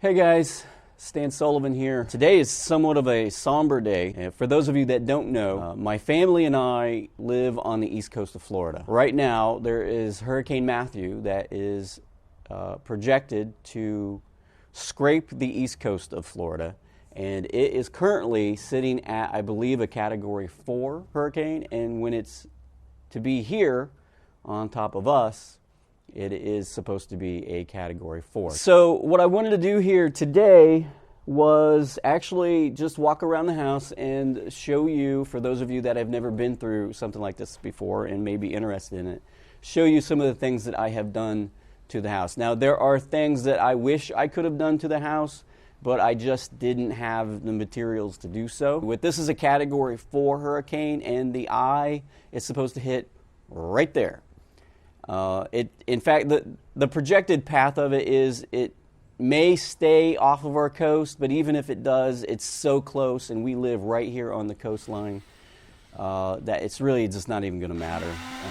Hey guys, Stan Sullivan here. Today is somewhat of a somber day. For those of you that don't know, my family and I live on the east coast of Florida. Right now, there is Hurricane Matthew that is projected to scrape the east coast of Florida, and it is currently sitting at, I believe, a Category 4 hurricane, and when it's to be here on top of us, it is supposed to be a Category 4. So what I wanted to do here today was actually just walk around the house and show you, for those of you that have never been through something like this before and may be interested in it, show you some of the things that I have done to the house. Now, there are things that I wish I could have done to the house, but I just didn't have the materials to do so. This is a Category 4 hurricane, and the eye is supposed to hit right there. In fact, the projected path of it is it may stay off of our coast, but even if it does, it's so close, and we live right here on the coastline, that it's really just not even going to matter.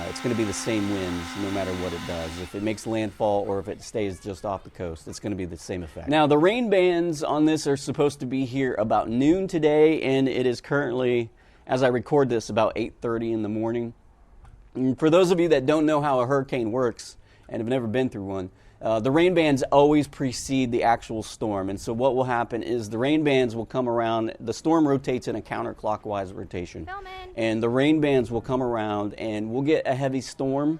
It's going to be the same winds no matter what it does. If it makes landfall or if it stays just off the coast, it's going to be the same effect. Now, the rain bands on this are supposed to be here about noon today, and it is currently, as I record this, about 8:30 in the morning. And for those of you that don't know how a hurricane works and have never been through one, the rain bands always precede the actual storm. And so what will happen is the rain bands will come around. The storm rotates in a counterclockwise rotation. And the rain bands will come around, and we'll get a heavy storm,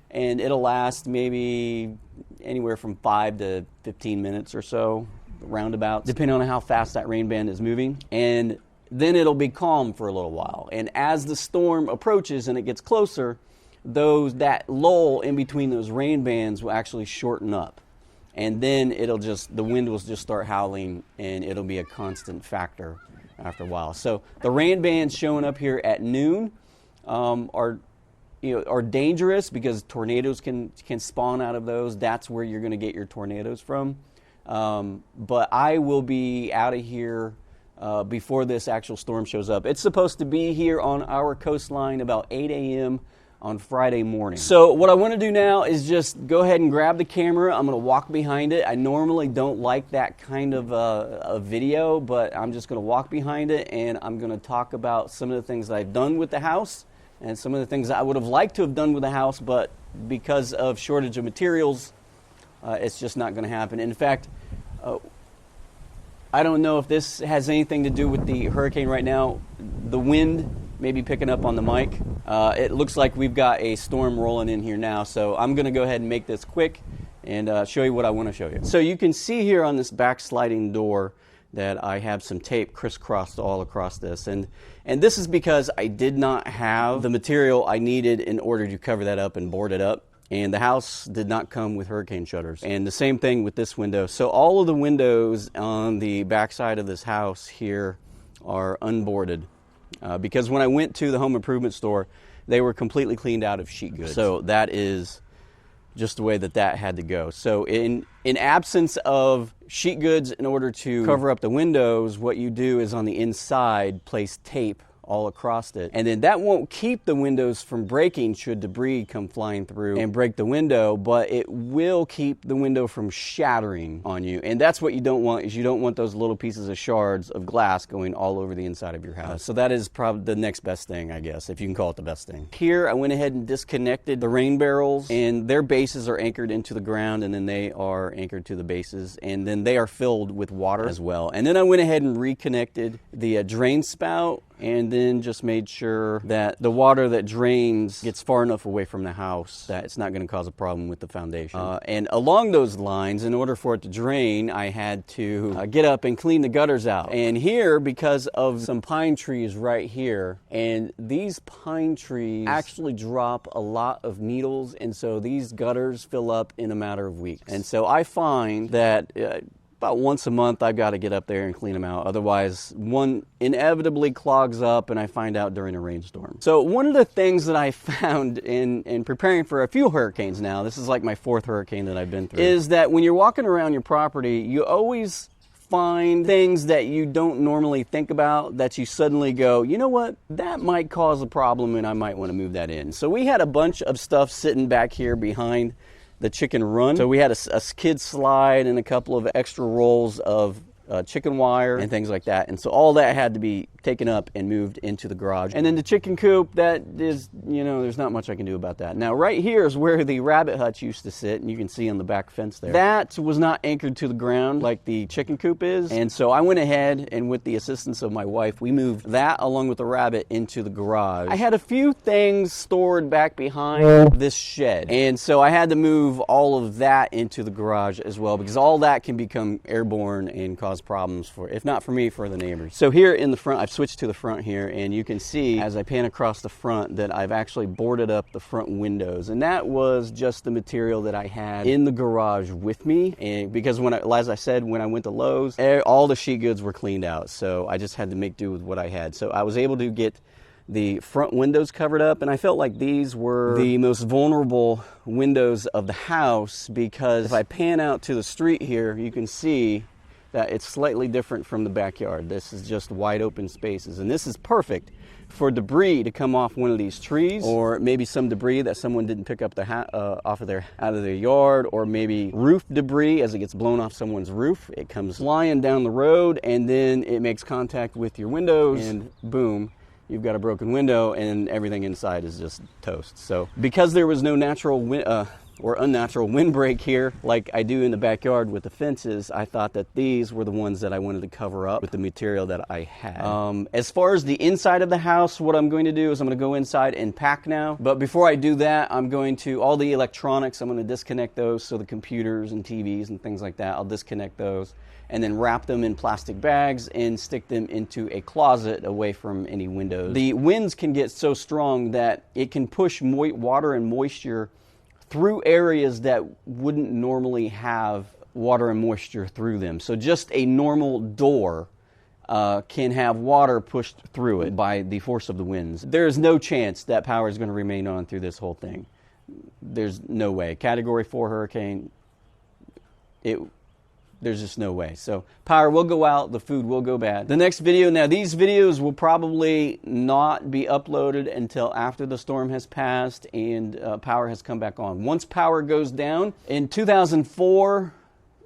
and it'll last maybe anywhere from 5 to 15 minutes or so, roundabout, depending on how fast that rain band is moving. And then it'll be calm for a little while. And as the storm approaches and it gets closer, that lull in between those rain bands will actually shorten up. And then the wind will just start howling, and it'll be a constant factor after a while. So the rain bands showing up here at noon are dangerous because tornadoes can spawn out of those. That's where you're going to get your tornadoes from. But I will be out of here before this actual storm shows up. It's supposed to be here on our coastline about 8 a.m. on Friday morning. So what I want to do now is just go ahead and grab the camera. I'm going to walk behind it. I normally don't like that kind of a video, but I'm just going to walk behind it, and I'm going to talk about some of the things that I've done with the house and some of the things that I would have liked to have done with the house, but because of shortage of materials, it's just not going to happen. In fact, I don't know if this has anything to do with the hurricane right now. The wind may be picking up on the mic. It looks like we've got a storm rolling in here now, so I'm going to go ahead and make this quick and show you what I want to show you. So you can see here on this back sliding door that I have some tape crisscrossed all across this. And this is because I did not have the material I needed in order to cover that up and board it up. And the house did not come with hurricane shutters. And the same thing with this window. So all of the windows on the back side of this house here are unboarded. Because when I went to the home improvement store, they were completely cleaned out of sheet goods. So that is just the way that had to go. So in absence of sheet goods, in order to cover up the windows, what you do is on the inside place tape all across it. And then that won't keep the windows from breaking should debris come flying through and break the window, but it will keep the window from shattering on you. And that's what you don't want, is you don't want those little pieces of shards of glass going all over the inside of your house. So that is probably the next best thing, I guess, if you can call it the best thing. Here, I went ahead and disconnected the rain barrels, and their bases are anchored into the ground, and then they are anchored to the bases, and then they are filled with water as well. And then I went ahead and reconnected the drain spout, and then just made sure that the water that drains gets far enough away from the house that it's not going to cause a problem with the foundation. And along those lines, in order for it to drain, I had to get up and clean the gutters out. And here, because of some pine trees right here, and these pine trees actually drop a lot of needles, and so these gutters fill up in a matter of weeks. And so I find that about once a month I've got to get up there and clean them out. Otherwise, one inevitably clogs up, and I find out during a rainstorm. So one of the things that I found in preparing for a few hurricanes now, this is like my 4th hurricane that I've been through, is that when you're walking around your property, you always find things that you don't normally think about that you suddenly go, you know what, that might cause a problem and I might want to move that in. So we had a bunch of stuff sitting back here behind the chicken run. So we had a kid slide and a couple of extra rolls of chicken wire and things like that. And so all that had to be taken up and moved into the garage. And then the chicken coop, that is, you know, there's not much I can do about that. Now right here is where the rabbit hutch used to sit, and you can see on the back fence there. That was not anchored to the ground like the chicken coop is. And so I went ahead and with the assistance of my wife, we moved that along with the rabbit into the garage. I had a few things stored back behind this shed. And so I had to move all of that into the garage as well, because all that can become airborne and cause problems for, if not for me, for the neighbors. So here in the front, I've switched to the front here, and you can see as I pan across the front that I've actually boarded up the front windows, and that was just the material that I had in the garage with me. And because as I said, when I went to Lowe's, all the sheet goods were cleaned out, so I just had to make do with what I had. So I was able to get the front windows covered up, and I felt like these were the most vulnerable windows of the house, because if I pan out to the street here, you can see that it's slightly different from the backyard. This is just wide open spaces, and this is perfect for debris to come off one of these trees, or maybe some debris that someone didn't pick up out of their yard, or maybe roof debris as it gets blown off someone's roof. It comes flying down the road, and then it makes contact with your windows, and boom, you've got a broken window, and everything inside is just toast. So because there was no natural or unnatural windbreak here like I do in the backyard with the fences, I thought that these were the ones that I wanted to cover up with the material that I had. As far as the inside of the house, what I'm going to do is I'm going to go inside and pack now. But before I do that, I'm going to, all the electronics, I'm going to disconnect those. So the computers and TVs and things like that, I'll disconnect those and then wrap them in plastic bags and stick them into a closet away from any windows. The winds can get so strong that it can push water and moisture through areas that wouldn't normally have water and moisture through them. So just a normal door can have water pushed through it by the force of the winds. There's no chance that power is going to remain on through this whole thing. There's no way. Category 4 hurricane, there's just no way. So power will go out, the food will go bad. The next video, now these videos will probably not be uploaded until after the storm has passed and power has come back on. Once power goes down, in 2004,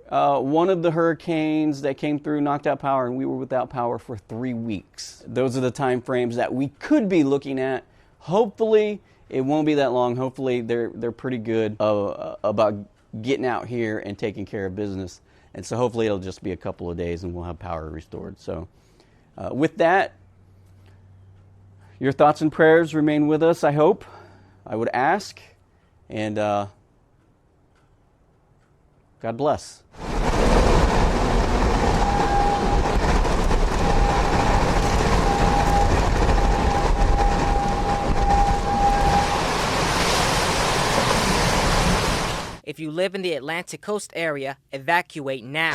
one of the hurricanes that came through knocked out power, and we were without power for 3 weeks. Those are the time frames that we could be looking at. Hopefully it won't be that long. Hopefully they're pretty good about getting out here and taking care of business. And so hopefully it'll just be a couple of days and we'll have power restored. So with that, your thoughts and prayers remain with us, I hope. I would ask. And God bless. If you live in the Atlantic Coast area, evacuate now.